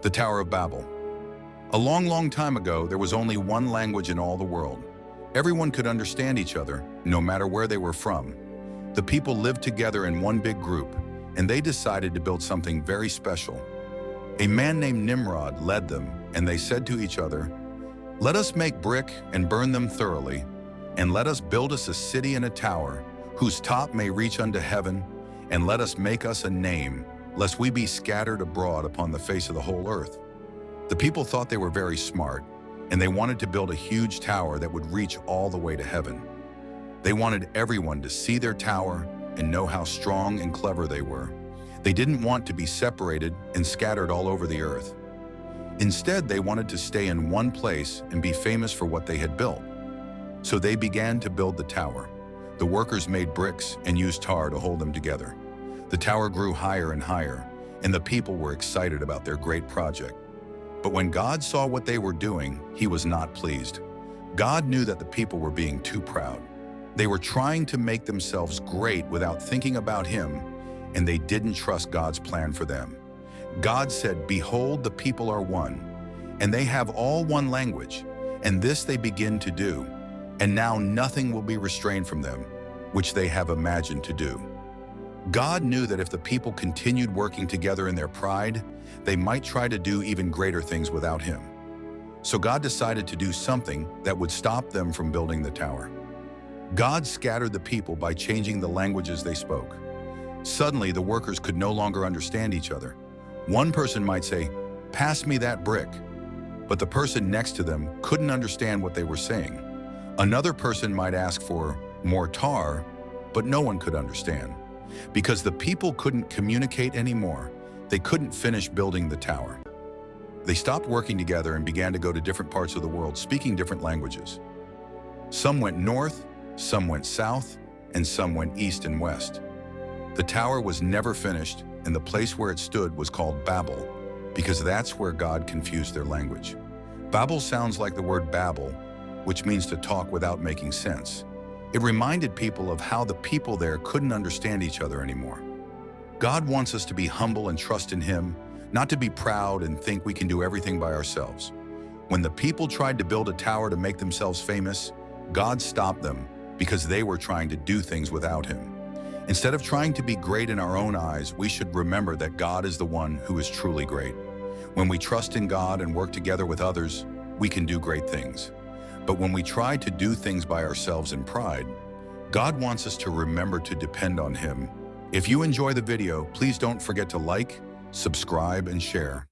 The Tower of Babel. A long, long time ago, there was only one language in all the world. Everyone could understand each other, no matter where they were from. The people lived together in one big group, and they decided to build something very special. A man named Nimrod led them, and they said to each other, "Let us make brick and burn them thoroughly, and let us build us a city and a tower, whose top may reach unto heaven, and let us make us a name, lest we be scattered abroad upon the face of the whole earth." The people thought they were very smart, and they wanted to build a huge tower that would reach all the way to heaven. They wanted everyone to see their tower and know how strong and clever they were. They didn't want to be separated and scattered all over the earth. Instead, they wanted to stay in one place and be famous for what they had built. So they began to build the tower. The workers made bricks and used tar to hold them together. The tower grew higher and higher, and the people were excited about their great project. But when God saw what they were doing, he was not pleased. God knew that the people were being too proud. They were trying to make themselves great without thinking about him, and they didn't trust God's plan for them. God said, "Behold, the people are one, and they have all one language, and this they begin to do, and now nothing will be restrained from them, which they have imagined to do." God knew that if the people continued working together in their pride, they might try to do even greater things without him. So God decided to do something that would stop them from building the tower. God scattered the people by changing the languages they spoke. Suddenly, the workers could no longer understand each other. One person might say, "Pass me that brick," but the person next to them couldn't understand what they were saying. Another person might ask for more tar, but no one could understand. Because the people couldn't communicate anymore, they couldn't finish building the tower. They stopped working together and began to go to different parts of the world speaking different languages. Some went north, some went south, and some went east and west. The tower was never finished, and the place where it stood was called Babel, because that's where God confused their language. Babel sounds like the word Babel, which means to talk without making sense. It reminded people of how the people there couldn't understand each other anymore. God wants us to be humble and trust in him, not to be proud and think we can do everything by ourselves. When the people tried to build a tower to make themselves famous, God stopped them because they were trying to do things without him. Instead of trying to be great in our own eyes, we should remember that God is the one who is truly great. When we trust in God and work together with others, we can do great things. But when we try to do things by ourselves in pride, God wants us to remember to depend on him. If you enjoy the video, please don't forget to like, subscribe, and share.